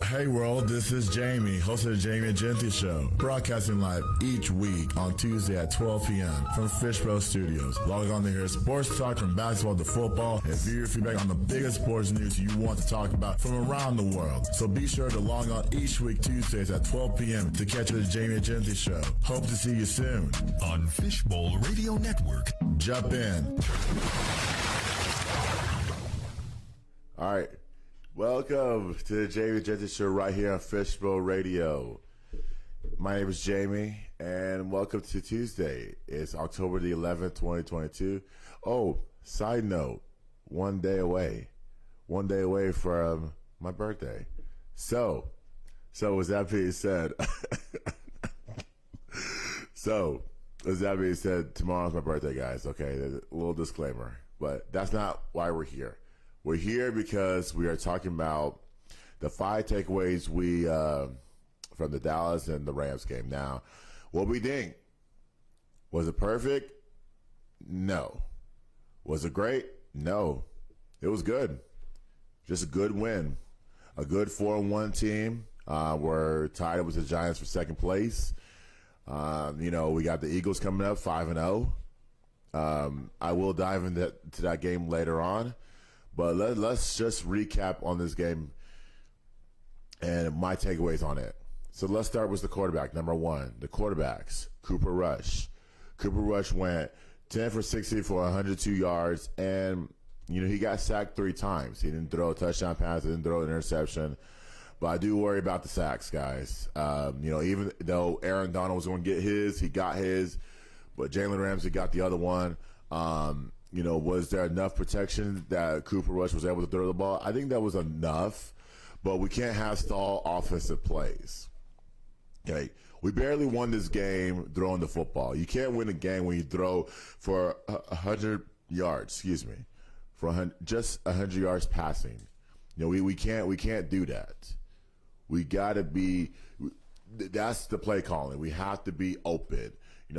Hey world, this is Jamie, host of the Jamie and Genty Show, broadcasting live each week on Tuesday at 12 p.m. from Fishbowl Studios. Log on to hear sports talk from basketball to football and view your feedback on the biggest sports news you want to talk about from around the world. So be sure to log on each week Tuesdays at 12 p.m. to catch the Jamie and Genty Show. Hope to see you soon on Fishbowl Radio Network. Jump in. All right. Welcome to the Jamie Genty Show right here on Fishbowl Radio. My name is Jamie, and welcome to Tuesday. It's October the 11th, 2022. Oh, side note, one day away from my birthday. So with that being said, tomorrow's my birthday, guys. Okay, a little disclaimer, but that's not why we're here. We're here because we are talking about the 5 takeaways from the Dallas and the Rams game. Now, what we think? Was it perfect? No. Was it great? No. It was good. Just a good win. A good 4-1 team. We're tied up with the Giants for second place. We got the Eagles coming up 5-0. I will dive into that game later on. But let's just recap on this game and my takeaways on it. So let's start with the quarterback, number one. The quarterbacks, Cooper Rush. Cooper Rush went 10 for 60 for 102 yards, and, he got sacked 3 times. He didn't throw a touchdown pass, he didn't throw an interception. But I do worry about the sacks, guys. Even though Aaron Donald was going to get his, he got his, but Jalen Ramsey got the other one. Was there enough protection that Cooper Rush was able to throw the ball? I think that was enough, but we can't have stall offensive plays. Okay, we barely won this game throwing the football. You can't win a game when you throw for 100 yards. For just 100 yards passing. We can't do that. We got to be. That's the play calling. We have to be open.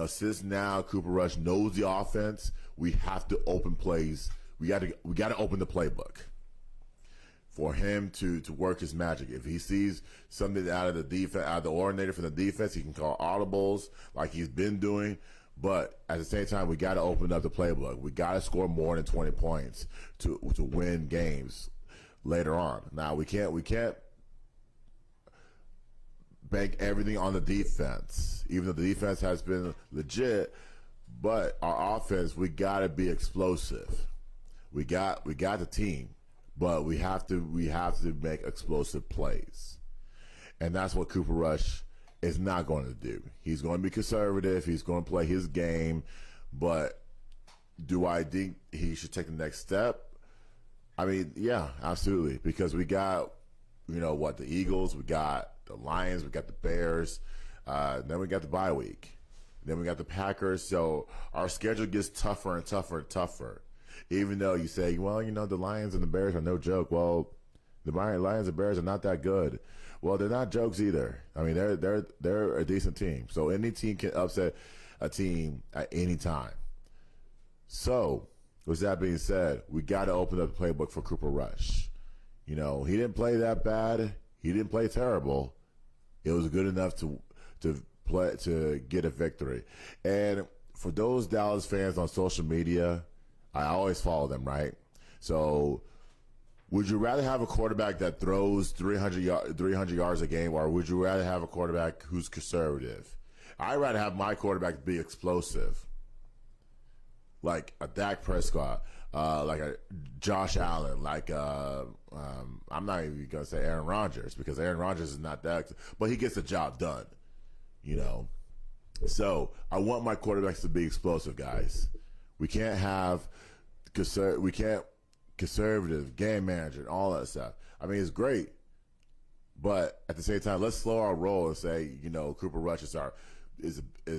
Since now Cooper Rush knows the offense, we have to open plays. We got to open the playbook for him to work his magic. If he sees something out of the defense, out of the ordinator from the defense, he can call audibles like he's been doing. But at the same time, we got to open up the playbook. We got to score more than 20 points to win games later on. Now we can't bank everything on the defense, even though the defense has been legit. But our offense, we got to be explosive. We got the team, but we have to make explosive plays, and that's what Cooper Rush is not going to do. He's going to be conservative. He's going to play his game, but do I think he should take the next step? I mean, yeah, absolutely, because we got the Eagles, we got the Lions, we got the Bears, then we got the bye week, then we got the Packers. So our schedule gets tougher and tougher and tougher. Even though you say, the Lions and the Bears are no joke. Well, the Lions and Bears are not that good. Well, they're not jokes either. I mean, they're a decent team. So any team can upset a team at any time. So with that being said, we got to open up the playbook for Cooper Rush. He didn't play that bad. He didn't play terrible. It was good enough to get a victory. And for those Dallas fans on social media, I always follow them, right? So would you rather have a quarterback that throws 300 yards a game, or would you rather have a quarterback who's conservative? I'd rather have my quarterback be explosive, like a Dak Prescott, like a Josh Allen, like I'm not even going to say Aaron Rodgers, because Aaron Rodgers is not that, but he gets the job done, So I want my quarterbacks to be explosive, guys. We can't have conservative game manager and all that stuff. I mean, it's great, but at the same time, let's slow our roll and say, Cooper Rush is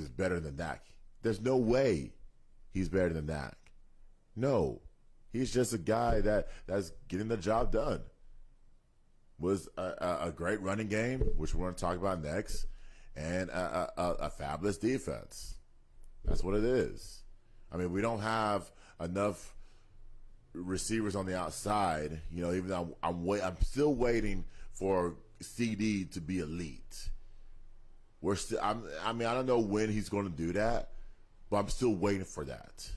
better than Dak. There's no way he's better than Dak. No, he's just a guy that's getting the job done. Was a great running game, which we're going to talk about next, and a fabulous defense. That's what it is. I mean, we don't have enough receivers on the outside. Even though I'm still waiting for CD to be elite. We're still. I mean, I don't know when he's going to do that, but I'm still waiting for that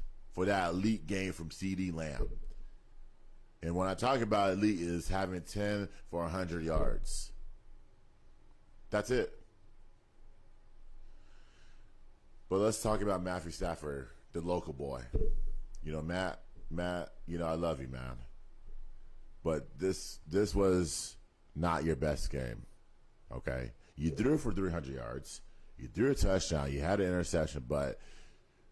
elite game from CD Lamb. And when I talk about elite, is having 10 for 100 yards. That's it. But let's talk about Matthew Stafford, the local boy. You know, Matt, you know, I love you, man. But this was not your best game, okay? You threw for 300 yards. You threw a touchdown. You had an interception, but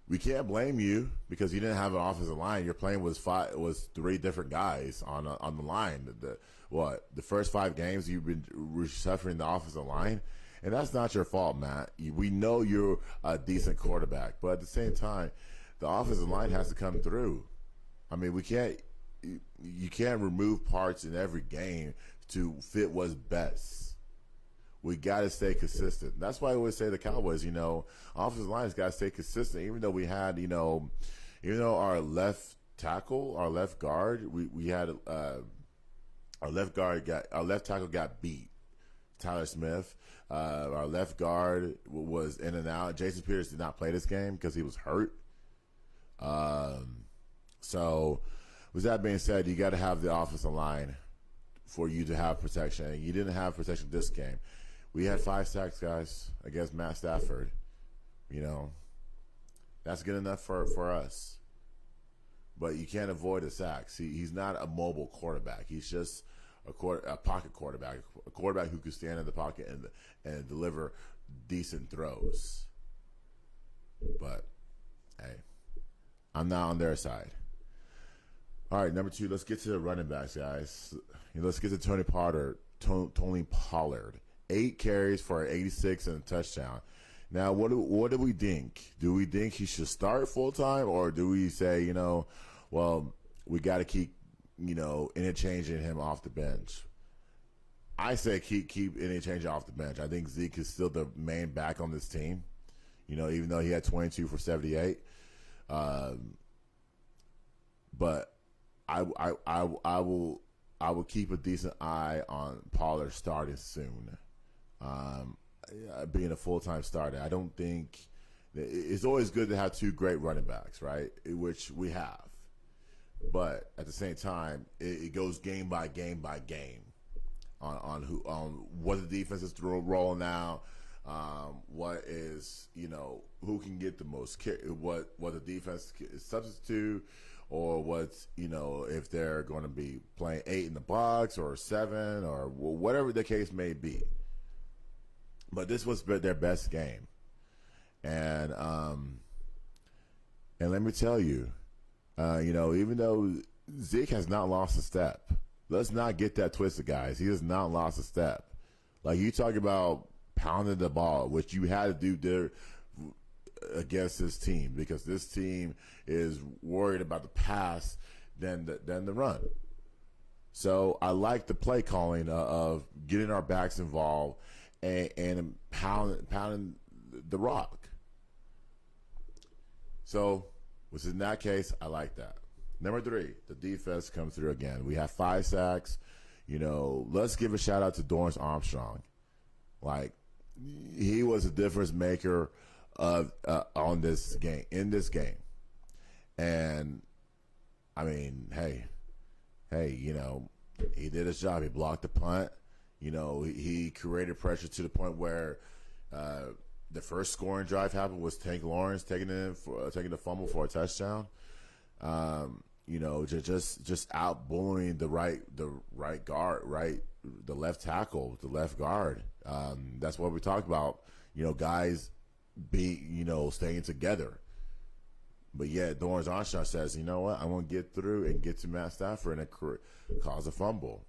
we can't blame you because you didn't have an offensive line. Your playing was three different guys on the line. The first 5 games you've been suffering the offensive line, and that's not your fault, Matt. We know you're a decent quarterback, but at the same time, the offensive line has to come through. I mean, you can't remove parts in every game to fit what's best. We got to stay consistent. That's why I always say the Cowboys, you know, offensive lines got to stay consistent. Even though we had, you know, even though our left tackle, our left guard, we had our left tackle got beat. Tyler Smith, our left guard was in and out. Jason Peters did not play this game because he was hurt. So, with that being said, you got to have the offensive line for you to have protection. And you didn't have protection this game. We had 5 sacks, guys, against Matt Stafford. You know, that's good enough for us. But you can't avoid the sacks. He's not a mobile quarterback. He's just a pocket quarterback, a quarterback who can stand in the pocket and deliver decent throws. But, hey, I'm not on their side. All right, number 2, let's get to the running backs, guys. Let's get to Tony Pollard. 8 carries for 86 and a touchdown. Now, what do we think? Do we think he should start full-time, or do we say, you know, well, we got to keep, you know, interchanging him off the bench? I say keep interchanging off the bench. I think Zeke is still the main back on this team, you know, even though he had 22 for 78. But I will keep a decent eye on Pollard starting soon. Being a full-time starter, I don't think it's always good to have 2 great running backs, right? Which we have, but at the same time, it goes game by game by game on what the defense is rolling out, what is, you know, who can get the most, what the defense is substitute, or what's, you know, if they're going to be playing 8 in the box or 7 or whatever the case may be. But this was their best game, and let me tell you, you know, even though Zeke has not lost a step, let's not get that twisted, guys. He has not lost a step. Like, you talk about pounding the ball, which you had to do there against this team, because this team is worried about the pass than the run. So I like the play calling of getting our backs involved and pounding the rock. So, which in that case, I like that. Number 3, the defense comes through again. We have 5 sacks. You know, let's give a shout out to Dorrance Armstrong. Like, he was a difference maker in this game. And I mean, hey, you know, he did his job. He blocked the punt. You know, he created pressure to the point where the first scoring drive happened was Tank Lawrence taking the fumble for a touchdown. You know, just out bullying the right guard, the left tackle, the left guard. That's what we talked about. You know, guys staying together. But yet, Dorrance Armstrong says, you know what, I want to get through and get to Matt Stafford and cause a fumble.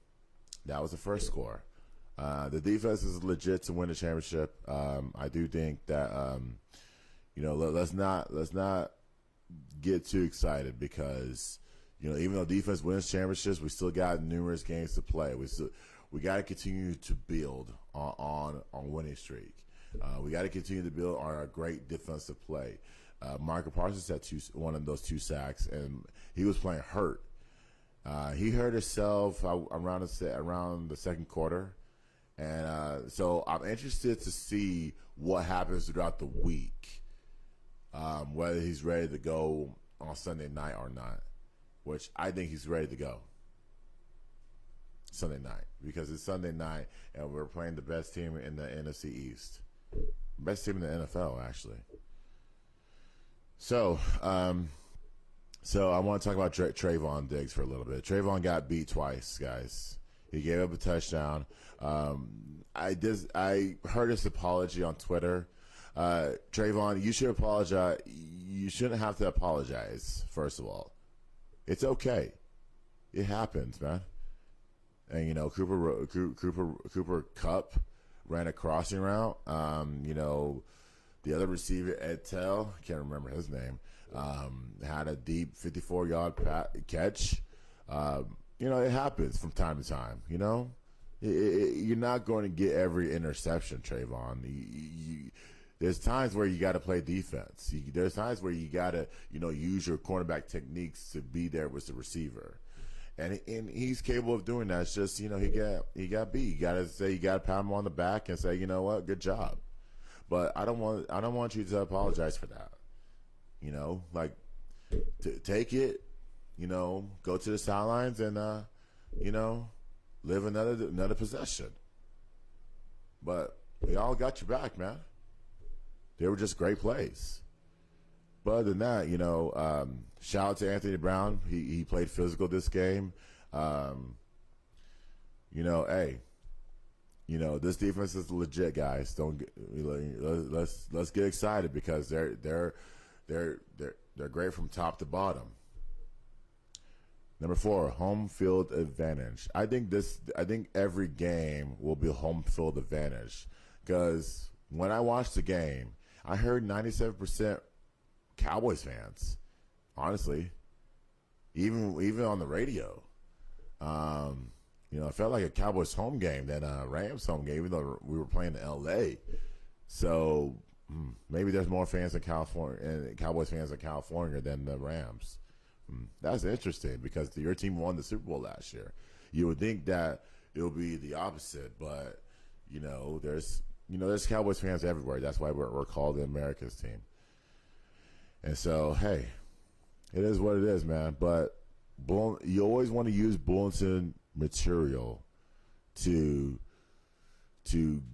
That was the first score. The defense is legit to win the championship. I do think that, you know, let's not get too excited, because, you know, even though defense wins championships, we still got numerous games to play. We got to continue to build on winning streak. We got to continue to build on our great defensive play. Michael Parsons had one of those 2 sacks, and he was playing hurt. He hurt himself around the second quarter, And so I'm interested to see what happens throughout the week, whether he's ready to go on Sunday night or not, which I think he's ready to go Sunday night because it's Sunday night and we're playing the best team in the NFC East. Best team in the NFL, actually. So I want to talk about Trayvon Diggs for a little bit. Trayvon got beat twice, guys. He gave up a touchdown. I heard his apology on Twitter. Trayvon, you should apologize. You shouldn't have to apologize, first of all. It's okay. It happens, man. And, you know, Cooper Kupp ran a crossing route. You know, the other receiver, Ed Tell, can't remember his name, had a deep 54-yard catch. You know, it happens from time to time, you know. You're not going to get every interception, Trayvon. There's times where you got to play defense. There's times where you got to, you know, use your cornerback techniques to be there with the receiver. And he's capable of doing that. It's just, you know, he got beat. You got to pat him on the back and say, you know what, good job. But I don't want you to apologize for that. You know, like take it, you know, go to the sidelines and you know, live another possession. But they all got your back, man. They were just great plays. But other than that, you know, shout out to Anthony Brown. He played physical this game. You know, hey, you know, this defense is legit, guys. Let's get excited because they're great from top to bottom. Number 4, home field advantage. I think every game will be home field advantage because when I watched the game, I heard 97% Cowboys fans. Honestly, even on the radio, you know, it felt like a Cowboys home game than a Rams home game, even though we were playing in L.A. So maybe there's more fans in California and Cowboys fans in California than the Rams. That's interesting because your team won the Super Bowl last year. You would think that it would be the opposite, but you know, there's Cowboys fans everywhere. That's why we're called the America's team. And so, hey, it is what it is, man. But you always want to use bulletin material to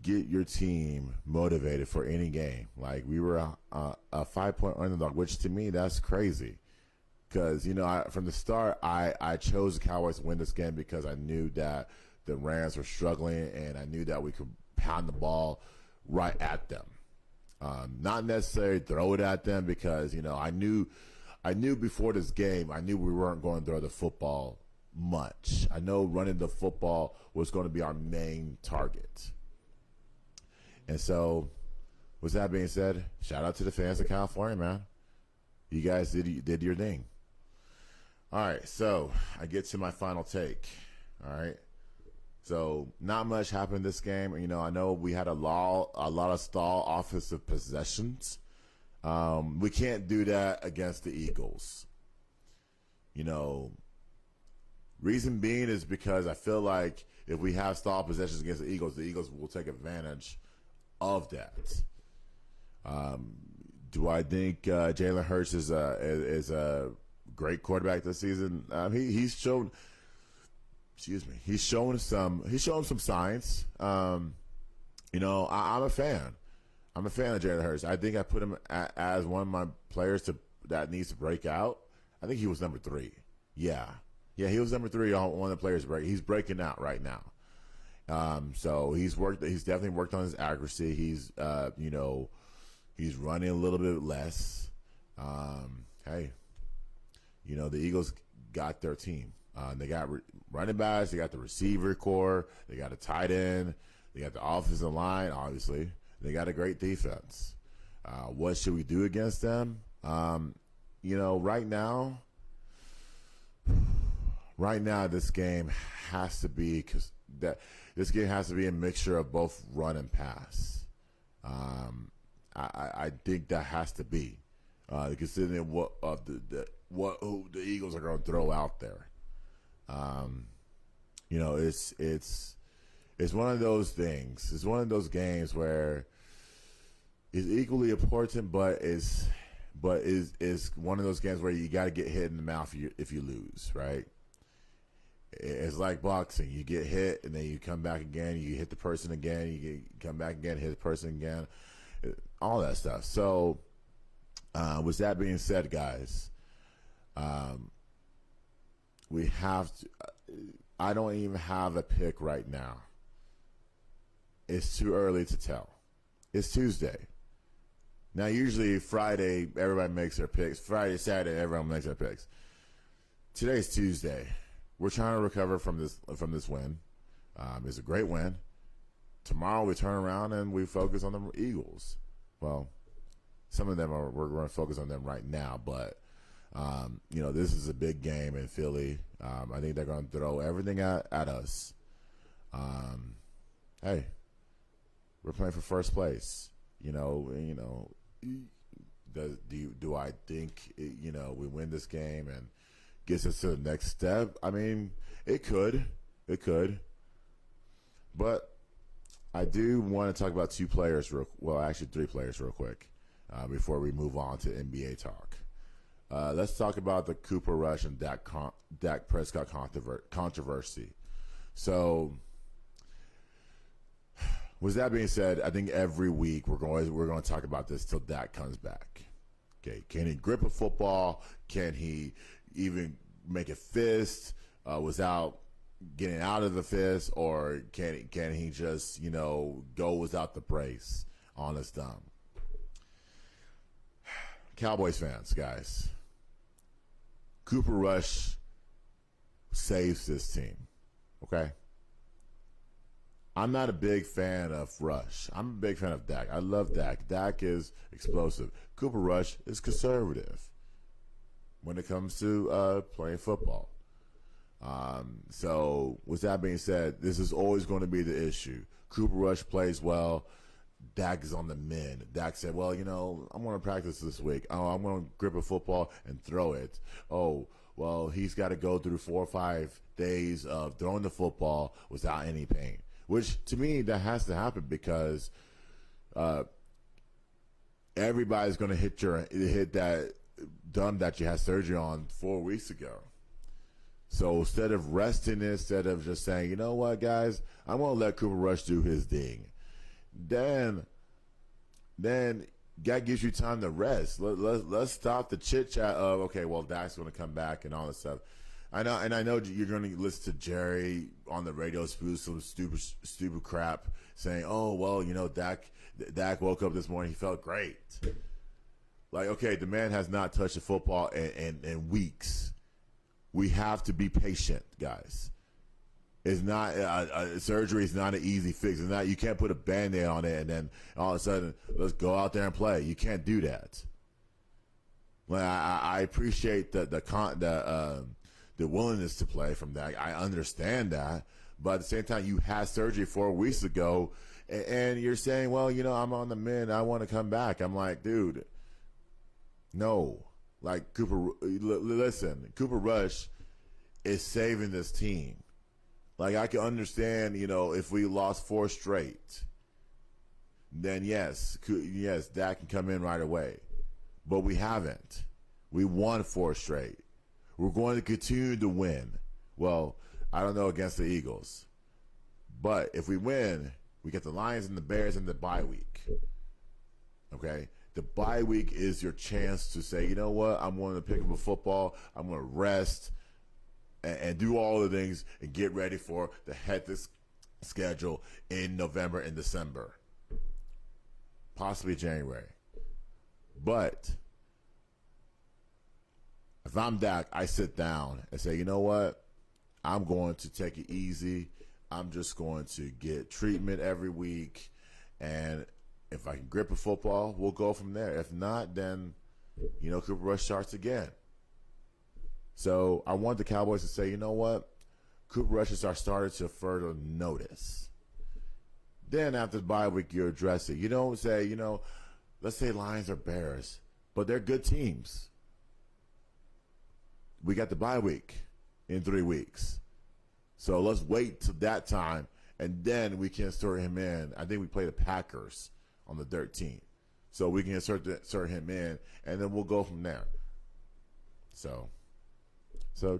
get your team motivated for any game. Like we were a 5-point underdog, which to me that's crazy. Because, you know, from the start, I chose the Cowboys to win this game because I knew that the Rams were struggling and I knew that we could pound the ball right at them. Not necessarily throw it at them because, you know, I knew before this game, I knew we weren't going to throw the football much. I know running the football was going to be our main target. And so, with that being said, shout out to the fans of California, man. You guys did your thing. All right, so I get to my final take. All right, so not much happened this game. You know, I know we had a lot of stall offensive possessions. We can't do that against the Eagles. You know, reason being is because I feel like if we have stall possessions against the Eagles will take advantage of that. Do I think Jalen Hurts is a great quarterback this season? He's shown. Excuse me. He's shown some signs. You know, I'm a fan. I'm a fan of Jalen Hurts. I think I put him as one of my players that needs to break out. I think he was number 3. Yeah, he was number 3 on one of the players break. He's breaking out right now. So he's definitely worked on his accuracy. He's you know, he's running a little bit less. Hey, you know, the Eagles got their team. They got running backs. They got the receiver core. They got a tight end. They got the offensive line, obviously. They got a great defense. What should we do against them? You know, right now, this game has to be a mixture of both run and pass. I think that has to be considering who the Eagles are going to throw out there. You know, it's it's one of those things. It's one of those games where it's equally important, but is one of those games where you got to get hit in the mouth if you lose, right? It's like boxing. You get hit, and then you come back again. You hit the person again. You come back again, hit the person again. All that stuff. So, with that being said, guys, we have to. I don't even have a pick right now. It's too early to tell. It's Tuesday. Now, usually Friday, everybody makes their picks. Friday, Saturday, everyone makes their picks. Today's Tuesday. We're trying to recover from this win. It's a great win. Tomorrow we turn around and we focus on the Eagles. Well, some of them we're going to focus on them right now, but this is a big game in Philly. I think they're going to throw everything at us. Hey, we're playing for first place. Do I think we win this game and gets us to the next step? I mean, it could, but I do want to talk about two players, actually three players, real quick, before we move on to NBA talk. Let's talk about the Cooper Rush and Dak Prescott controversy. So, with that being said, I think every week we're going to talk about this till Dak comes back. Okay, can he grip a football? Can he even make a fist without getting out of the fist, or can he just go without the brace on his thumb? Cowboys fans, guys, Cooper Rush saves this team. Okay. I'm not a big fan of Rush. I'm a big fan of Dak. I love Dak. Dak is explosive. Cooper Rush is conservative when it comes to playing football. So with that being said, this is always going to be the issue. Cooper Rush plays well. Dak is on the mend. Dak said, well, I'm going to practice this week. Oh, I'm going to grip a football and throw it. Oh, well, he's got to go through 4 or 5 days of throwing the football without any pain. Which, to me, that has to happen because everybody's going to hit that thumb that you had surgery on 4 weeks ago. So instead of resting it, instead of just saying, you know what, guys, I'm going to let Cooper Rush do his thing. Then that gives you time to rest. Let's stop the chit-chat of, okay, well, Dak's going to come back and all this stuff. I know you're going to listen to Jerry on the radio spew some stupid crap saying, oh, well, Dak woke up this morning, he felt great. Like, okay, the man has not touched a football in weeks. We have to be patient, guys. It's not surgery is not an easy fix. It's not, you can't put a Band-Aid on it and then all of a sudden let's go out there and play. You can't do that. Like, I appreciate the willingness to play from that. I understand that. But at the same time, you had surgery 4 weeks ago, and you're saying, well, I'm on the mend. I want to come back. I'm like, dude, no. Like, listen, Cooper Rush is saving this team. Like, I can understand, if we lost 4 straight, then yes, Dak can come in right away. But we haven't. We won 4 straight. We're going to continue to win. Well, I don't know against the Eagles. But if we win, we get the Lions and the Bears in the bye week. Okay? The bye week is your chance to say, you know what? I'm going to pick up a football. I'm going to rest and do all the things and get ready for the hectic schedule in November and December. Possibly January. But if I'm Dak, I sit down and say, you know what? I'm going to take it easy. I'm just going to get treatment every week. And if I can grip a football, we'll go from there. If not, then, Cooper Rush starts again. So I want the Cowboys to say, you know what? Cooper Rush is our starter to further notice. Then after the bye week, you address it. You don't say, let's say Lions or Bears, but they're good teams. We got the bye week in 3 weeks. So let's wait till that time and then we can insert him in. I think we play the Packers on the 13th. So we can insert him in, and then we'll go from there. So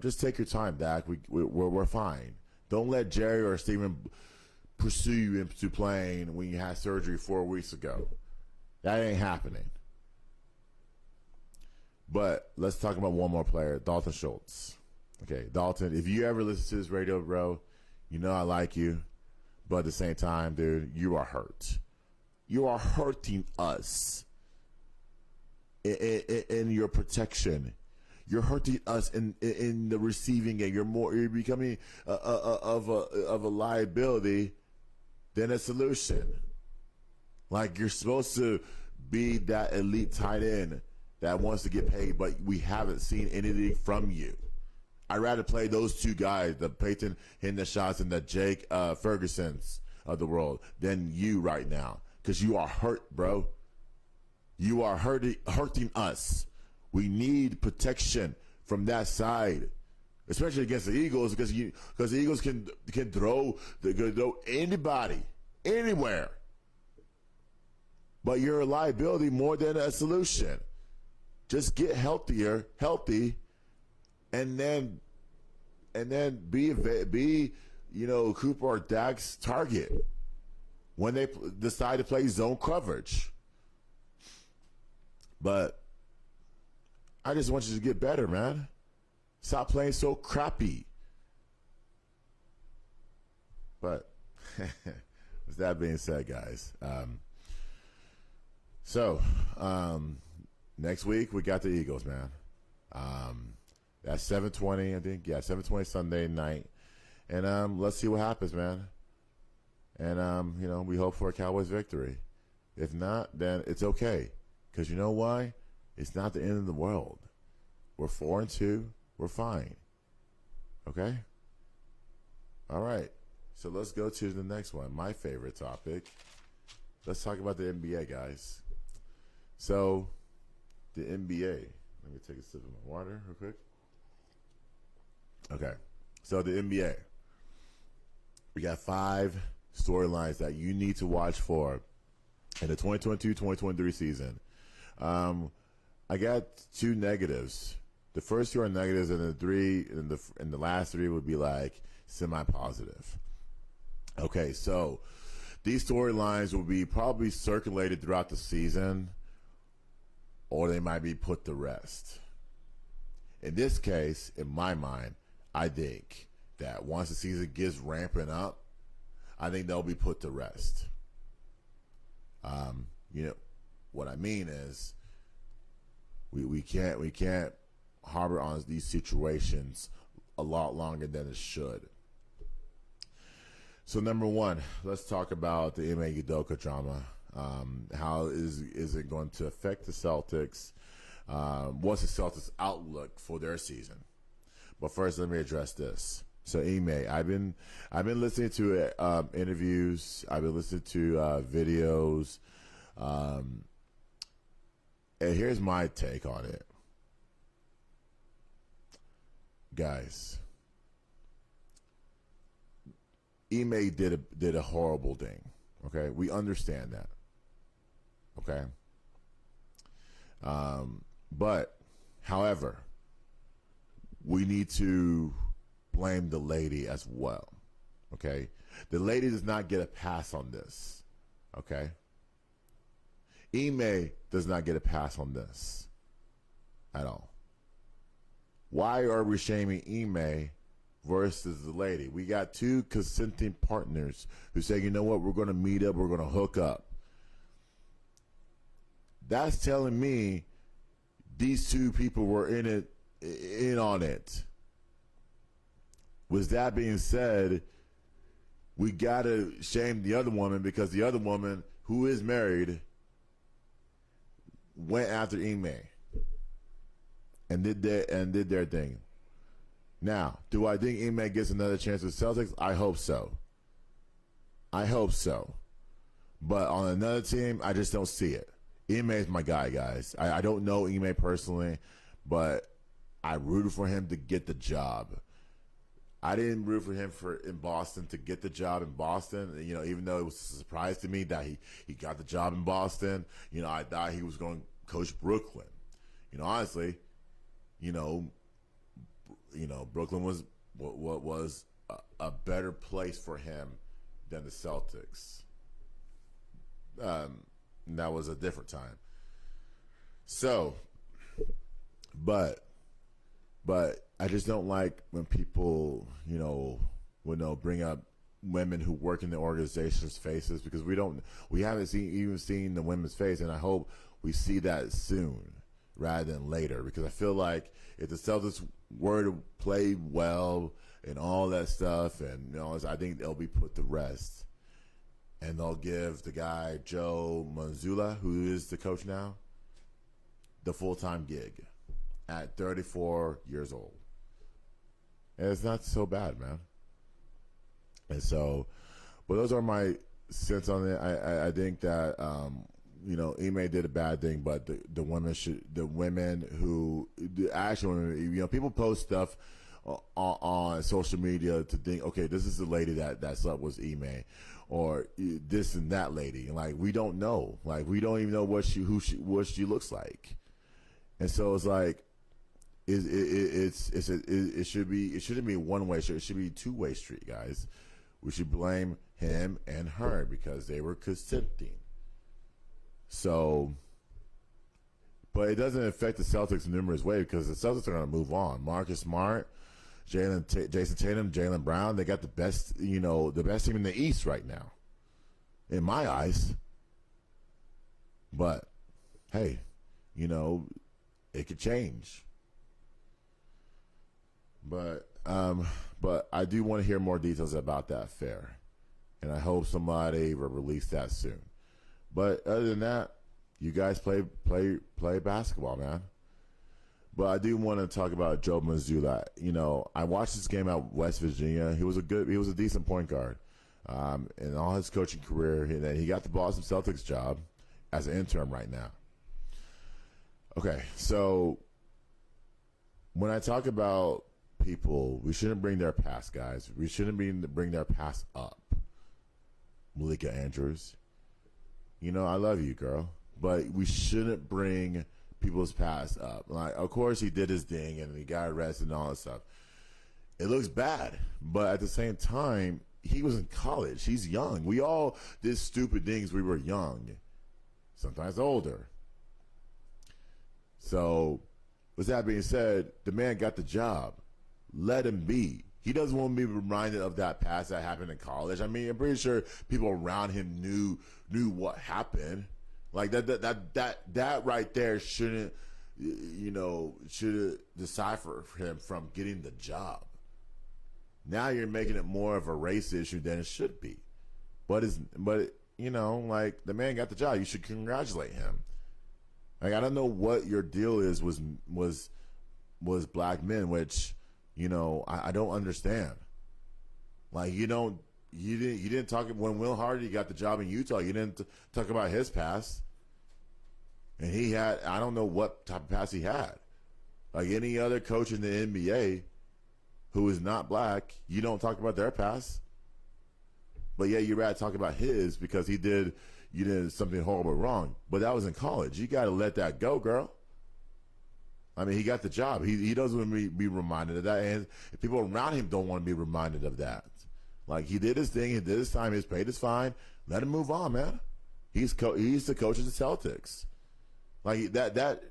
just take your time, Dak. We're fine. Don't let Jerry or Steven pursue you into playing when you had surgery 4 weeks ago. That ain't happening. But let's talk about one more player, Dalton Schultz. Okay, Dalton, if you ever listen to this radio, bro, you know I like you. But at the same time, dude, you are hurt. You are hurting us in your protection. You're hurting us in the receiving game. You're becoming of a liability than a solution. Like, you're supposed to be that elite tight end that wants to get paid, but we haven't seen anything from you. I'd rather play those two guys, the Peyton Hendershots and the Jake Fergusons of the world, than you right now. Because you are hurt, bro. You are hurting us. We need protection from that side, especially against the Eagles, because the Eagles can throw anybody, anywhere. But you're a liability more than a solution. Just get healthy, and then be Cooper or Dak's target when they decide to play zone coverage. But I just want you to get better, man. Stop playing so crappy. But with that being said, guys, next week we got the Eagles, man. That's 7:20, I think. Yeah, 7:20 Sunday night, and let's see what happens, man. And we hope for a Cowboys victory. If not, then it's okay, because you know why? It's not the end of the world. We're 4-2. We're fine. Okay? All right. So let's go to the next one. My favorite topic. Let's talk about the NBA, guys. So, the NBA. Let me take a sip of my water real quick. Okay. So, the NBA. We got 5 storylines that you need to watch for in the 2022-2023 season. I got 2 negatives. The first 2 are negatives, and the last 3 would be like semi-positive. Okay, so these storylines will be probably circulated throughout the season, or they might be put to rest. In this case, in my mind, I think that once the season gets ramping up, I think they'll be put to rest. What I mean is, we can't harbor on these situations a lot longer than it should. So number 1, let's talk about the Ime Udoka drama. How is it going to affect the Celtics? What's the Celtics' outlook for their season? But first, let me address this. So Ime, I've been listening to interviews. I've been listening to videos. And here's my take on it. Guys, Ime did a horrible thing. Okay? We understand that. Okay? But, however, we need to blame the lady as well. Okay? The lady does not get a pass on this. Okay? Ime does not get a pass on this at all. Why are we shaming Ime versus the lady? We got 2 consenting partners who say, you know what, we're going to meet up, we're going to hook up. That's telling me these 2 people were in on it. With that being said, we got to shame the other woman, because the other woman, who is married, went after Ime and did their thing. Now, do I think Ime gets another chance with Celtics? I hope so. But on another team, I just don't see it. Ime is my guy, guys. I don't know Ime personally, but I rooted for him to get the job. I didn't root for him in Boston to get the job in Boston. You know, even though it was a surprise to me that he got the job in Boston. You know, I thought he was going to coach Brooklyn. You know, honestly, you know, Brooklyn was what was a better place for him than the Celtics. That was a different time. So, but I just don't like when people, bring up women who work in the organization's faces, because we haven't even seen the women's face, and I hope we see that soon rather than later, because I feel like if the Celtics were to play well and all that stuff, and I think they'll be put to rest, and they'll give the guy Joe Mazzulla, who is the coach now, the full-time gig at 34 years old. And it's not so bad, man. And so, but those are my sense on it. I think that Ime did a bad thing, but the women who people post stuff on social media to think, okay, this is the lady that slept with Ime, or this and that lady, and like we don't know, like we don't even know what she looks like, and so it's like it shouldn't be one way street. It should be a two-way street, guys. We should blame him and her because they were consenting. So, but it doesn't affect the Celtics in numerous ways, because the Celtics are going to move on. Marcus Smart, Jason Tatum, Jaylen Brown, they got the best team in the East right now, in my eyes. But hey, it could change. But I do want to hear more details about that affair, and I hope somebody will release that soon. But other than that, you guys play basketball, man. But I do want to talk about Joe Mazzulla. I watched this game at West Virginia. He was a decent point guard in all his coaching career. And he got the Boston Celtics job as an intern right now. Okay, so when I talk about people, we shouldn't bring their past, guys. We shouldn't bring their past up. Malika Andrews, I love you, girl, but we shouldn't bring people's past up. Like, of course, he did his thing and he got arrested and all that stuff. It looks bad, but at the same time, he was in college. He's young. We all did stupid things. We were young, sometimes older. So, with that being said, the man got the job. Let him be. He doesn't want to be reminded of that past that happened in college. I mean, I'm pretty sure people around him knew what happened. Like that right there shouldn't decipher for him from getting the job. Now you're making it more of a race issue than it should be. But like the man got the job. You should congratulate him. Like, I don't know what your deal is was black men, which I don't understand. Like, you didn't talk when Will Hardy got the job in Utah. You didn't talk about his past, and he had, I don't know what type of past he had. Like any other coach in the NBA who is not black, you don't talk about their past. But yeah, you'd rather talk about his because you did something horrible wrong. But that was in college. You got to let that go, girl. I mean, he got the job. He doesn't want to be reminded of that. And people around him don't want to be reminded of that. Like, he did his thing. He did his time. He's paid his fine. Let him move on, man. He's the coach of the Celtics. Like, that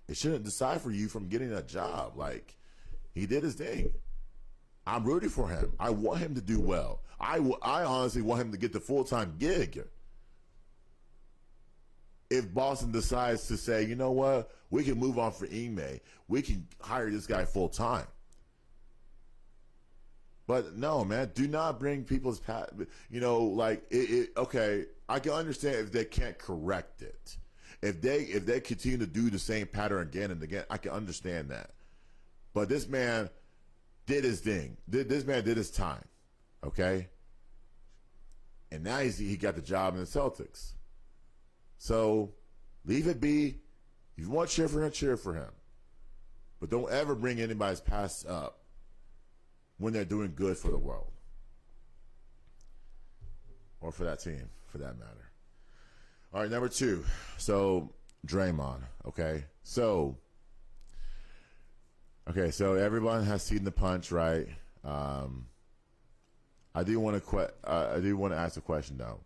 it shouldn't decipher you from getting a job. Like, he did his thing. I'm rooting for him. I want him to do well. I honestly want him to get the full-time gig. If Boston decides to say, you know what, we can move on for Ime, we can hire this guy full-time. But no, man, do not bring people's past. Okay, I can understand if they can't correct it. If they continue to do the same pattern again and again, I can understand that. But this man did his thing. This man did his time, okay? And now he got the job in the Celtics. So leave it be. If you want to cheer for him, cheer for him. But don't ever bring anybody's past up. when they're doing good for the world. Or for that team, for that matter. All right, number 2. So, Draymond, okay? So everyone has seen the punch, right? I do want to ask a question, though.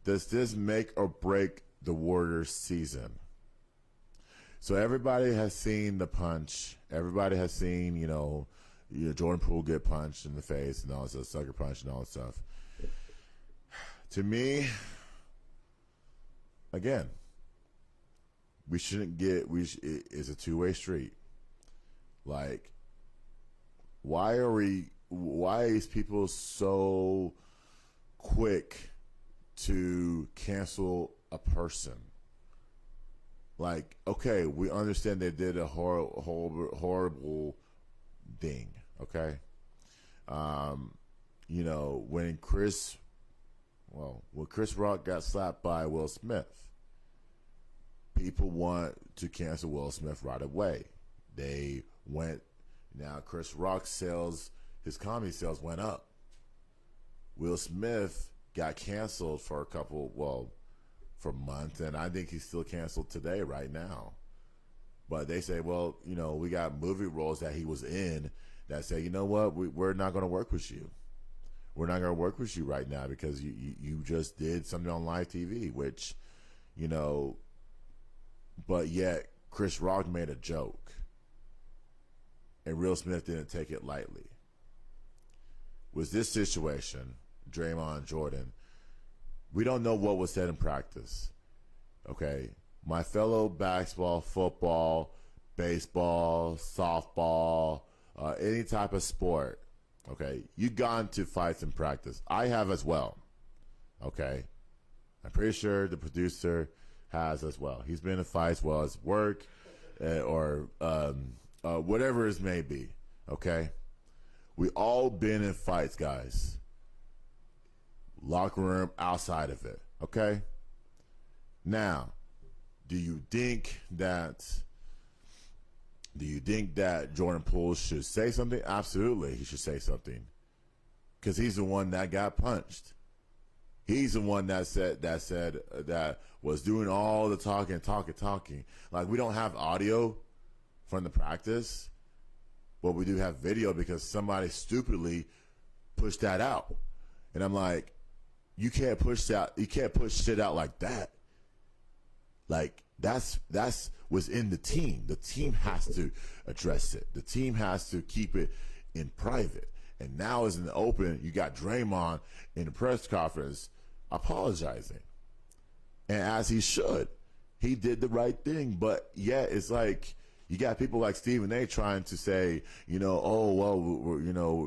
Does this make or break the Warriors' season? So everybody has seen the punch. Everybody has seen, Jordan Poole get punched in the face and all this sucker punch and all that stuff. To me, again, it's a two-way street. Like, why is people so quick to cancel a person? Like, okay, we understand they did a horrible thing, okay? When Chris Rock got slapped by Will Smith, people want to cancel Will Smith right away. Now Chris Rock's sales, his comedy sales went up. Will Smith got canceled for for months, and I think he's still canceled today, right now. But they say, we got movie roles that he was in that say, you know what, we're not going to work with you. We're not going to work with you right now because you just did something on live TV, which, but yet Chris Rock made a joke. And Will Smith didn't take it lightly. With this situation, Draymond, Jordan, we don't know what was said in practice. Okay? My fellow basketball, football, baseball, softball, any type of sport, okay, you've gone to fights in practice. I have as well. Okay? I'm pretty sure the producer has as well. He's been in fights while it's work or whatever it may be, okay? We all been in fights, guys. Locker room, outside of it, okay? Now, do you think that Jordan Poole should say something? Absolutely, he should say something. Because he's the one that got punched. He's the one that was doing all the talking. Like, we don't have audio from the practice, but we do have video because somebody stupidly pushed that out. And I'm like, you can't push shit out like that. Like, that's within the team. The team has to address it. The team has to keep it in private. And now as in the open, you got Draymond in the press conference apologizing. And as he should. He did the right thing. But yet it's like, you got people like Stephen A. trying to say, we're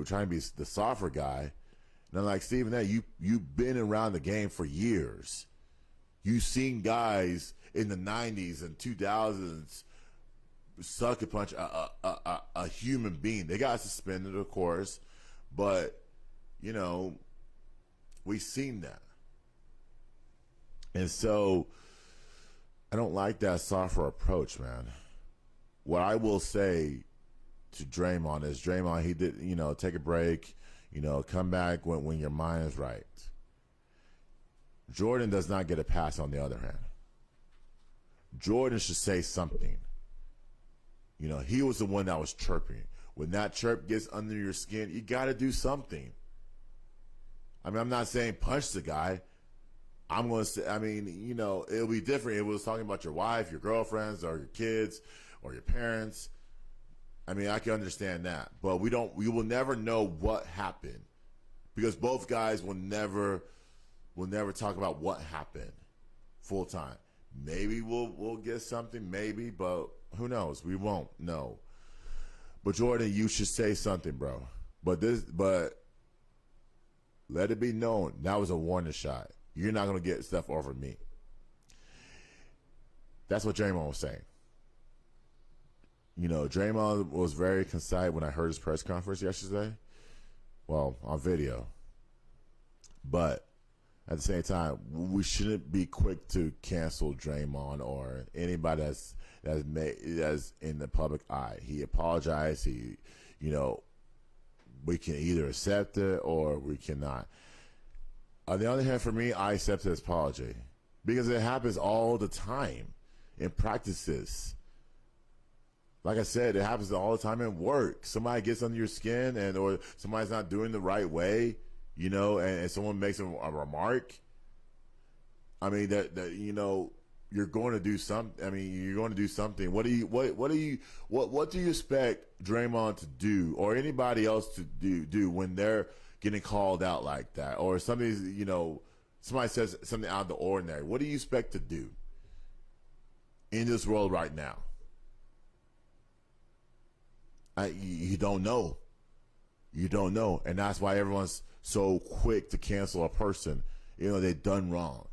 trying to be the softer guy. And I'm like, Stephen A., you've been around the game for years. You've seen guys in the 90s and 2000s sucker punch a human being. They got suspended, of course, but, we've seen that. And so I don't like that softer approach, man. What I will say to Draymond is, Draymond, he did, take a break, come back when your mind is right. Jordan does not get a pass on the other hand. Jordan should say something. He was the one that was chirping. When that chirp gets under your skin, you got to do something. I mean, I'm not saying punch the guy. I'm going to say, it'll be different if it was talking about your wife, your girlfriends, or your kids, or your parents. I mean, I can understand that. But we will never know what happened. Because both guys will never talk about what happened full time. Maybe we'll get something, maybe, but who knows? We won't know. But Jordan, you should say something, bro. But let it be known that was a warning shot. You're not gonna get stuff over me. That's what Draymond was saying. Draymond was very concise when I heard his press conference yesterday. Well, on video. But at the same time, we shouldn't be quick to cancel Draymond or anybody that's in the public eye. He apologized. we can either accept it or we cannot. On the other hand, for me, I accept his apology because it happens all the time in practices. Like I said, it happens all the time in work. Somebody gets under your skin or somebody's not doing the right way, and someone makes a remark. I mean, that you're going to do something. I mean, you're going to do something. What do you expect Draymond to do or anybody else to do when they're getting called out like that, or somebody says something out of the ordinary? What do you expect to do in this world right now? You don't know. You don't know, and that's why everyone's so quick to cancel a person. They've done wrong.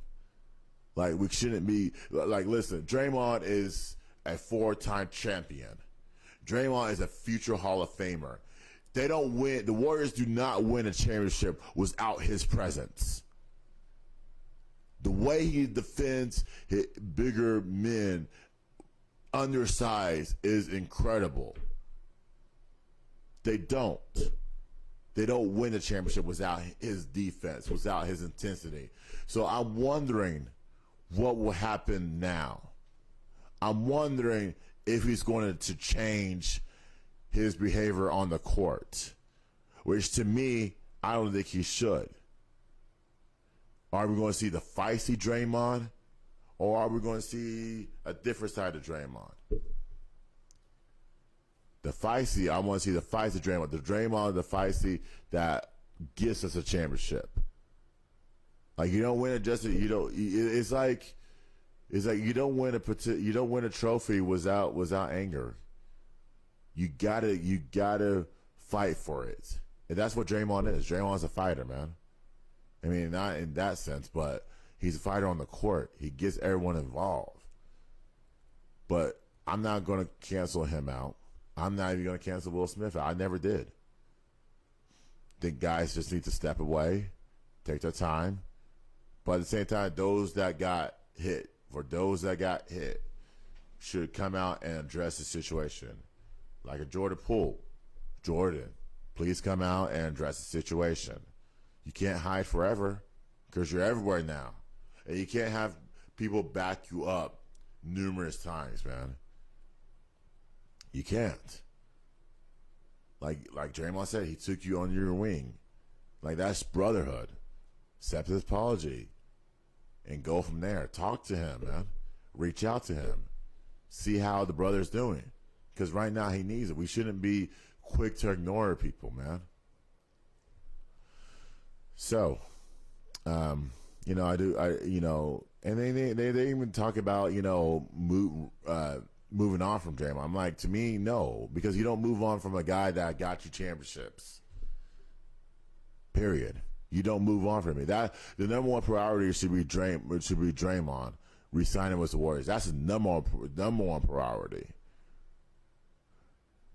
Like, we shouldn't be like, listen, Draymond is a 4-time champion. Draymond is a future Hall of Famer. They don't win. The Warriors do not win a championship without his presence. The way he defends bigger men, undersized, is incredible. They don't win a championship without his defense, without his intensity. So I'm wondering what will happen now. I'm wondering if he's going to change his behavior on the court, which to me, I don't think he should. Are we going to see the feisty Draymond, or are we going to see a different side of Draymond? The feisty, I want to see the feisty Draymond. The Draymond, the feisty that gets us a championship. Like, you don't win it just it's like you don't win a trophy without anger. You gotta fight for it. And that's what Draymond is. Draymond's a fighter, man. I mean, not in that sense, but he's a fighter on the court. He gets everyone involved. But I'm not going to cancel him out. I'm not even going to cancel Will Smith out. I never did. I think guys just need to step away, take their time. But at the same time, those that got hit, should come out and address the situation. Like a Jordan Poole. Jordan, please come out and address the situation. You can't hide forever because you're everywhere now. And you can't have people back you up numerous times, man. You can't. Like Draymond said, he took you under your wing. Like, that's brotherhood. Accept his apology and go from there. Talk to him, man. Reach out to him. See how the brother's doing. Because right now he needs it. We shouldn't be quick to ignore people, man. So, and they even talk about, moving on from Draymond. I'm like, to me, no, because you don't move on from a guy that got you championships. Period. You don't move on from me. That the number one priority should be Draymond re-signing with the Warriors. That's the number one priority.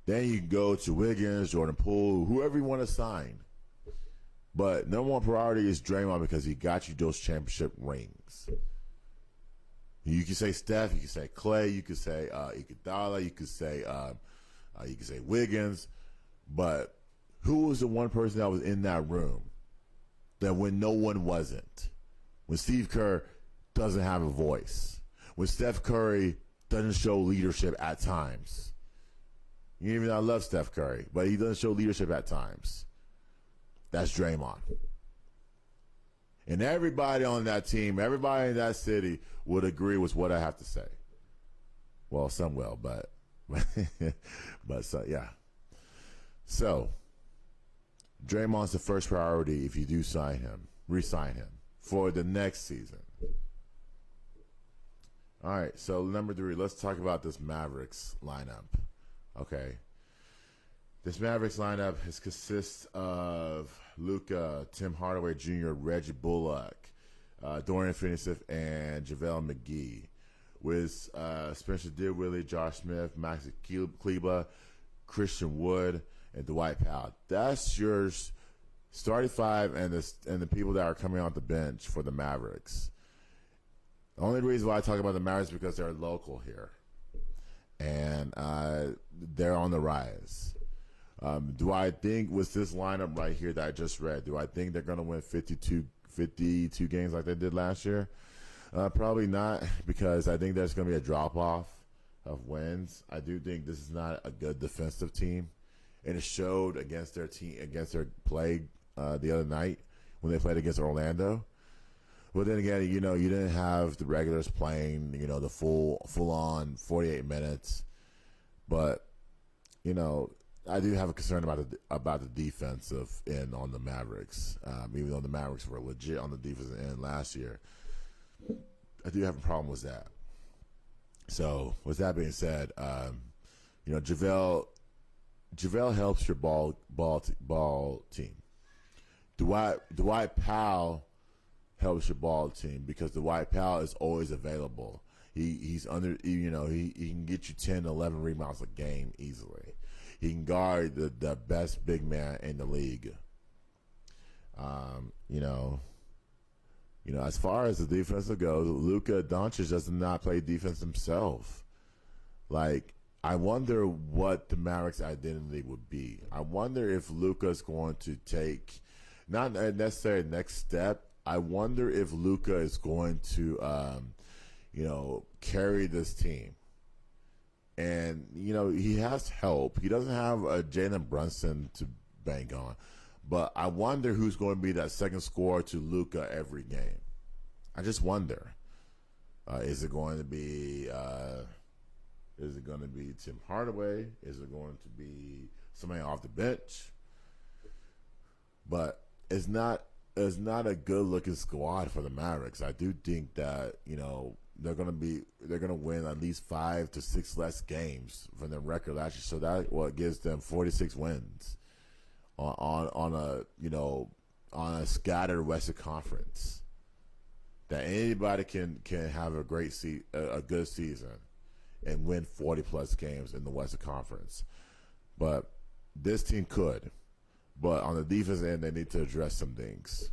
Then you can go to Wiggins, Jordan Poole, whoever you want to sign. But number one priority is Draymond because he got you those championship rings. You can say Steph, you can say Clay, you can say Iguodala, you can say Wiggins, but who was the one person that was in that room that when no one wasn't? When Steve Kerr doesn't have a voice, when Steph Curry doesn't show leadership at times. Even though I love Steph Curry, but he doesn't show leadership at times. That's Draymond. And everybody on that team, everybody in that city would agree with what I have to say. Well, some will, but so, yeah. So, Draymond's the first priority if you do re-sign him for the next season. All right, so number 3, let's talk about this Mavericks lineup. Okay. This Mavericks lineup consists of Luka, Tim Hardaway Jr., Reggie Bullock, Dorian Finney-Smith, and JaVale McGee, with Spencer Dinwiddie, Josh Smith, Maxi Kleber, Christian Wood, and Dwight Powell. That's your starting five and the people that are coming off the bench for the Mavericks. The only reason why I talk about the Mavericks is because they're local here, and they're on the rise. Do I think with this lineup right here that I just read, do I think they're going to win 52 games like they did last year? Probably not, because I think there's going to be a drop-off of wins. I do think this is not a good defensive team, and it showed against their play the other night when they played against Orlando. But then again, you didn't have the regulars playing, the full-on 48 minutes. But, I do have a concern about the defensive end on the Mavericks. Even though the Mavericks were legit on the defensive end last year, I do have a problem with that. So, with that being said, JaVale helps your ball team. Dwight Powell helps your ball team because Dwight Powell is always available. He's under, he can get you 10, 11 rebounds a game easily. He can guard the best big man in the league. As far as the defense goes, Luka Doncic does not play defense himself. Like, I wonder what the Mavericks' identity would be. I wonder if Luka's going to take, not necessarily next step. I wonder if Luka is going to, carry this team. And, he has help. He doesn't have a Jalen Brunson to bank on. But I wonder who's going to be that second scorer to Luka every game. I just wonder. Is it going to be Tim Hardaway? Is it going to be somebody off the bench? But it's not a good looking squad for the Mavericks. I do think that, they're gonna win at least 5 to 6 less games from their record last year. So that gives them 46 wins on a scattered Western Conference. That anybody can have a good season and win 40 plus games in the Western Conference. But this team could. But on the defense end, they need to address some things.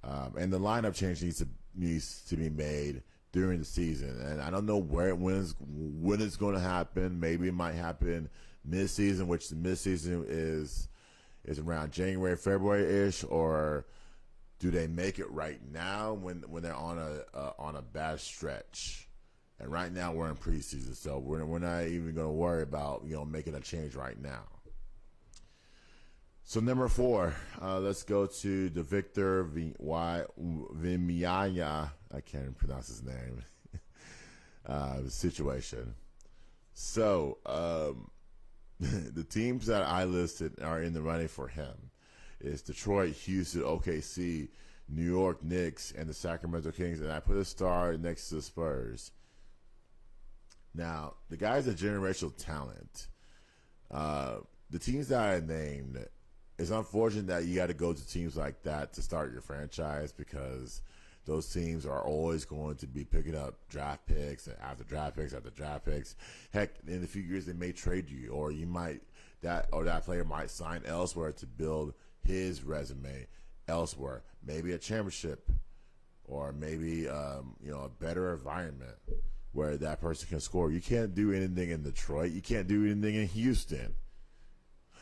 And the lineup change needs to be made during the season. And I don't know when it's going to happen. Maybe it might happen mid-season, which the mid-season is around January, February-ish, or do they make it right now when they're on a bad stretch? And right now we're in preseason, so we're not even going to worry about making a change right now. So number 4, let's go to the Victor Wembanyama. I can't even pronounce his name. Situation. So the teams that I listed are in the running for him. It's Detroit, Houston, OKC, New York Knicks, and the Sacramento Kings. And I put a star next to the Spurs. Now, the guy's a generational talent. The teams that I named, it's unfortunate that you got to go to teams like that to start your franchise, because those teams are always going to be picking up draft picks after draft picks after draft picks. Heck, in a few years they may trade you, or that player might sign elsewhere to build his resume elsewhere. Maybe a championship, or maybe a better environment where that person can score. You can't do anything in Detroit. You can't do anything in Houston.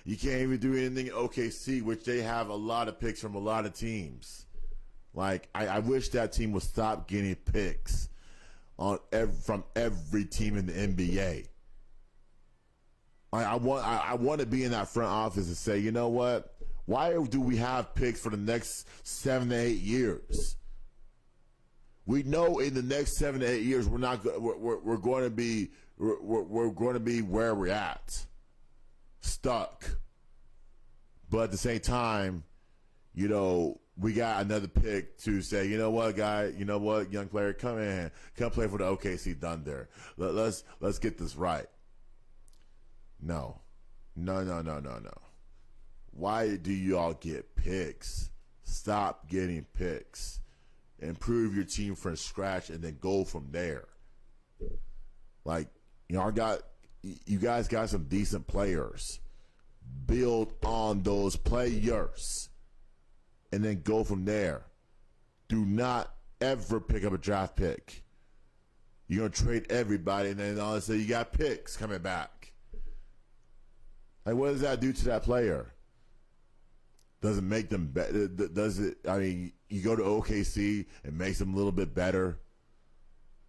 You can't even do anything in OKC, which they have a lot of picks from a lot of teams. Like, I wish that team would stop getting picks from every team in the NBA. I want to be in that front office and say, you know what? Why do we have picks for the next 7 to 8 years? We know in the next 7 to 8 years we're going to be where we're at, stuck. But at the same time, we got another pick to say, you know what, young player, come play for the OKC Thunder. Let's get this right. No. Why do you all get picks? Stop getting picks. Improve your team from scratch and then go from there. Like, you guys got some decent players. Build on those players and then go from there. Do not ever pick up a draft pick. You're going to trade everybody, and then all of a sudden you got picks coming back. Like, what does that do to that player? Does it make them better? Does it? I mean, you go to OKC, it makes them a little bit better.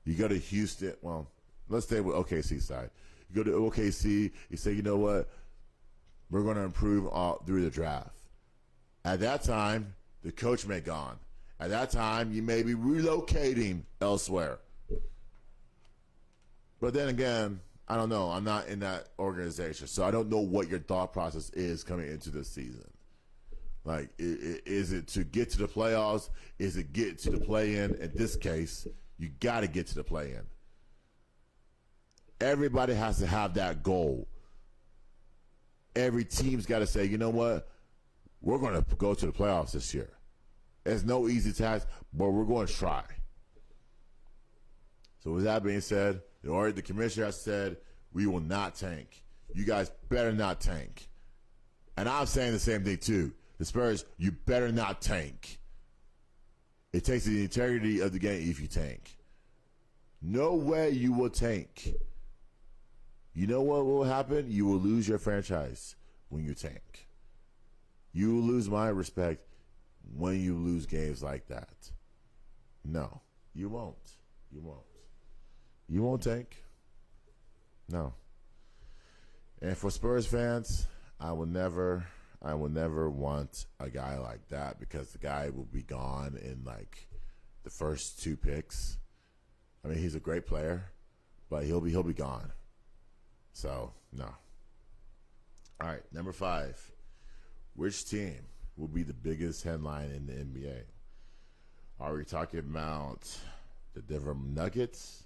You go to Houston. Well, let's stay with OKC side. You go to OKC, you say, you know what? We're going to improve through the draft. At that time, the coach may gone. At that time, you may be relocating elsewhere. But then again, I don't know. I'm not in that organization, so I don't know what your thought process is coming into this season. Like, is it to get to the playoffs? Is it get to the play-in? In this case, you got to get to the play-in. Everybody has to have that goal. Every team's got to say, you know what? We're going to go to the playoffs this year. It's no easy task, but we're going to try. So with that being said, the commissioner has said, we will not tank. You guys better not tank. And I'm saying the same thing too. The Spurs, you better not tank. It takes the integrity of the game if you tank. No way you will tank. You know what will happen? You will lose your franchise when you tank. You will lose my respect when you lose games like that. No, you won't. You won't. You won't tank. No. And for Spurs fans, I will never want a guy like that because the guy will be gone in like the first 2 picks. I mean, he's a great player, but he'll be gone. So, no. All right, number 5. Which team will be the biggest headline in the NBA? Are we talking about the Denver Nuggets?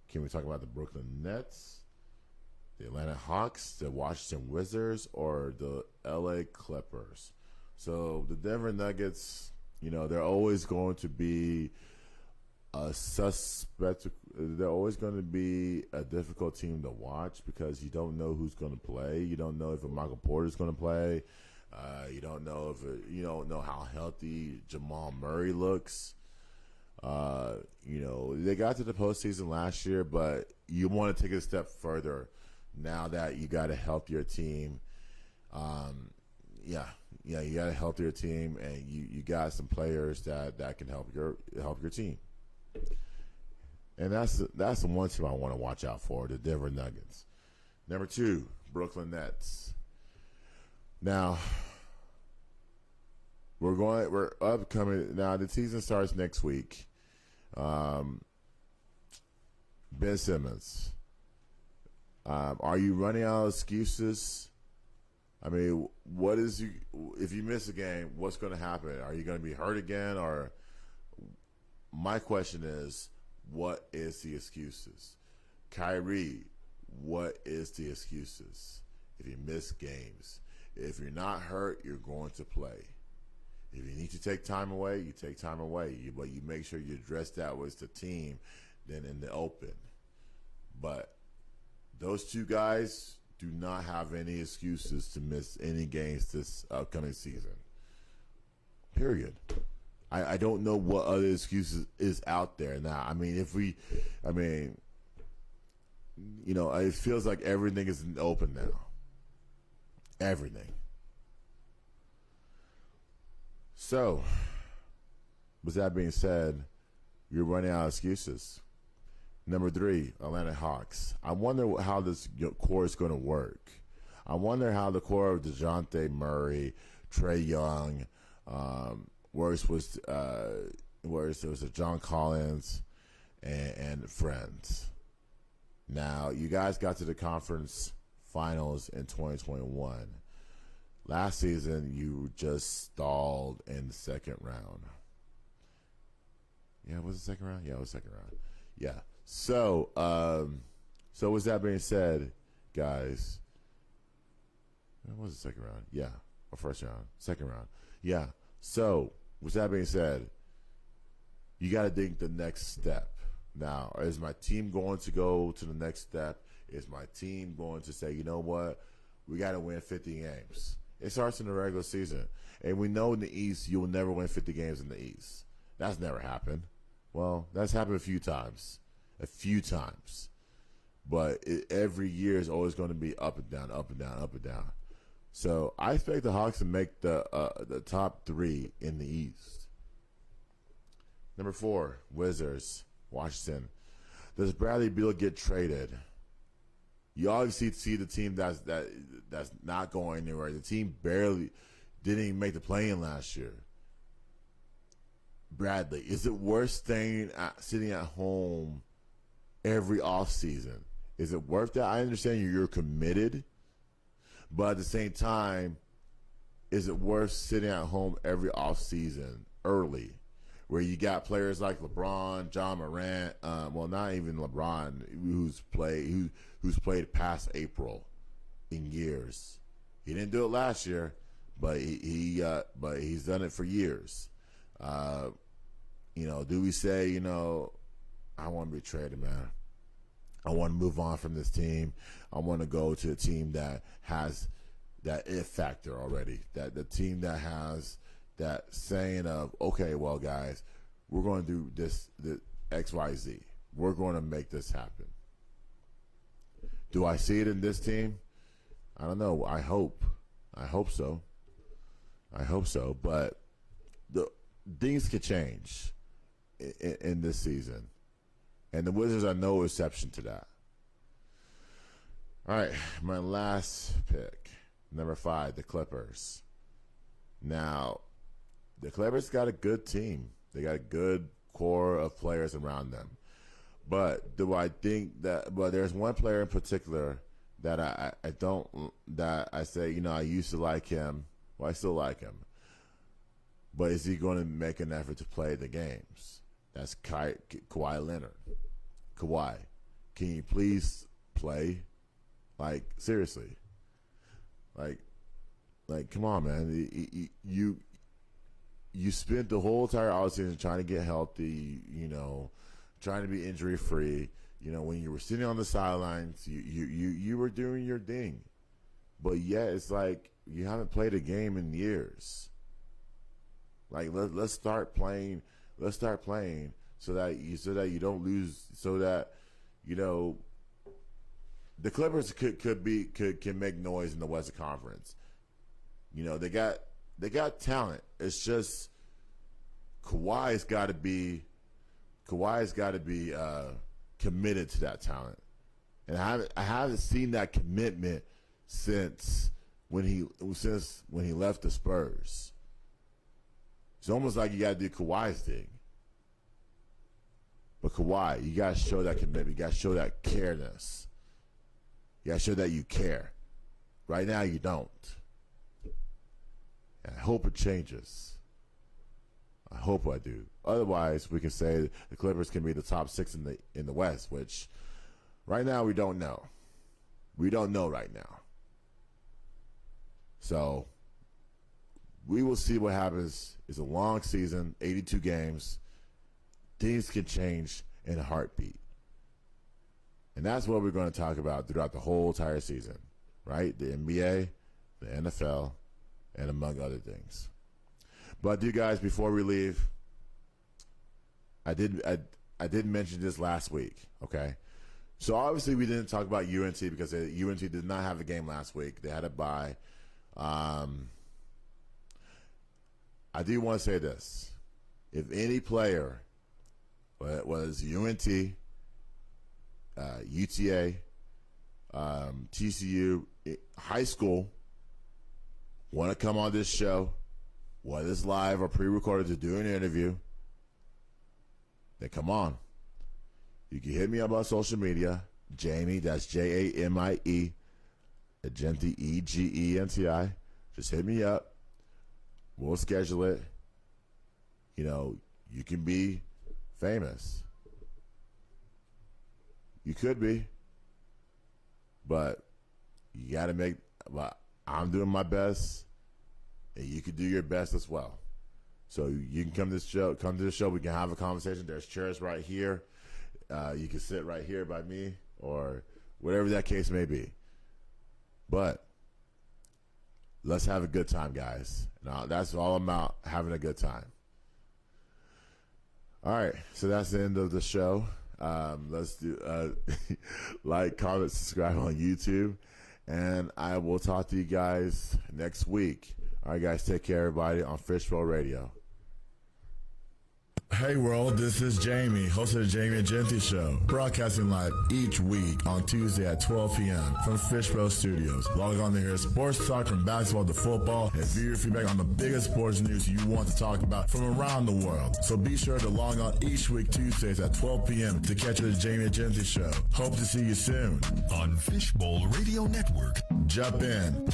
Can we talk about the Brooklyn Nets, the Atlanta Hawks, the Washington Wizards, or the LA Clippers? So the Denver Nuggets, they're always going to be a suspect. They're always going to be a difficult team to watch because you don't know who's going to play. You don't know if Michael Porter is going to play. You don't know you don't know how healthy Jamal Murray looks. They got to the postseason last year, but you want to take it a step further now that you got a healthier team. You got a healthier team, and you got some players that can help your team. And that's the one team I want to watch out for, the Denver Nuggets. Number 2, Brooklyn Nets. Now, we're upcoming. Now, the season starts next week. Ben Simmons. Are you running out of excuses? I mean, if you miss a game, what's going to happen? Are you going to be hurt again? Or my question is, what is the excuses? Kyrie, what is the excuses? If you miss games, if you're not hurt, you're going to play. If you need to take time away, you take time away. But you make sure you address that with the team than in the open. But those 2 guys do not have any excuses to miss any games this upcoming season. Period. I don't know what other excuses is out there now. I mean, it feels like everything is in the open now. Everything. So, with that being said, you're running out of excuses. Number 3, Atlanta Hawks. I wonder how this core is going to work. I wonder how the core of DeJounte Murray, Trae Young, works with there was a John Collins and friends. Now, you guys got to the conference finals in 2021. Last season, you just stalled in the second round. Yeah, was it second round? Yeah, it was second round. Yeah. So with that being said, guys, it was the second round. Yeah. Or first round. Second round. Yeah. So, with that being said, you got to think the next step. Now, is my team going to go to the next step? Is my team going to say, you know what? We got to win 50 games. It starts in the regular season. And we know in the East, you will never win 50 games in the East. That's never happened. Well, that's happened a few times. but every year is always going to be up and down, up and down, up and down. So I expect the Hawks to make the top 3 in the East. Number 4, Wizards, Washington. Does Bradley Beal get traded? You obviously see the team that's not going anywhere. The team barely didn't even make the play-in last year. Bradley, is it worth sitting at home every offseason? Is it worth that? I understand you're committed, but at the same time, is it worth sitting at home every offseason early, where you got players like LeBron, John Morant, well, not even LeBron, who's played past April in years. He didn't do it last year, but he's done it for years. Do we say, I want to be traded, man. I want to move on from this team. I want to go to a team that has that it factor already. That the team that has that saying of, okay, well, guys, we're going to do this X, Y, Z. We're going to make this happen. Do I see it in this team? I don't know. I hope so. But things could change in this season. And the Wizards are no exception to that. All right, my last pick, number 5, the Clippers. Now, the Clippers got a good team. They got a good core of players around them. But do I think that? But there's one player in particular that I say, I used to like him. Well, I still like him. But is he going to make an effort to play the games? That's Kawhi Leonard. Kawhi, can you please play? Like, seriously. Like, come on, man. You spent the whole entire offseason trying to get healthy, trying to be injury free. When you were sitting on the sidelines, you were doing your thing. But yet it's like you haven't played a game in years. Like, let's start playing. Let's start playing so that you don't lose. So that the Clippers can make noise in the Western Conference. They got talent. It's just Kawhi's got to be committed to that talent, and I haven't seen that commitment since when he left the Spurs. It's almost like you got to do Kawhi's thing. But Kawhi, you got to show that commitment. You got to show that careness. You got to show that you care. Right now, you don't. And I hope it changes. I hope I do. Otherwise, we can say the Clippers can be the top 6 in the West, which right now we don't know. We don't know right now. So we will see what happens. It's a long season, 82 games. Things can change in a heartbeat. And that's what we're going to talk about throughout the whole entire season, right? The NBA, the NFL, and among other things. But you guys, before we leave, I did mention this last week, okay? So obviously we didn't talk about UNT because UNT did not have a game last week. They had a bye. I do want to say this. If any player, whether it was UNT, UTA, TCU, high school, want to come on this show, whether it's live or pre-recorded, to do an interview, then come on. You can hit me up on social media. Jamie, that's Jamie, Egenti, Egenti. Just hit me up. We'll schedule it. You can be famous. You could be. But you got to make, I'm doing my best, and you can do your best as well. So you can come to the show. We can have a conversation. There's chairs right here. You can sit right here by me, or whatever that case may be. But let's have a good time, guys. Now, that's all about, having a good time. All right, so that's the end of the show. Let's do like, comment, subscribe on YouTube, and I will talk to you guys next week. All right, guys, take care, everybody, on Fishbowl Radio. Hey world, this is Jamie, host of the Jamie and Genty Show, broadcasting live each week on Tuesday at 12 p.m. from Fishbowl Studios. Log on to hear sports talk from basketball to football and view your feedback on the biggest sports news you want to talk about from around the world. So be sure to log on each week Tuesdays at 12 p.m. to catch the Jamie and Genty Show. Hope to see you soon on Fishbowl Radio Network. Jump in.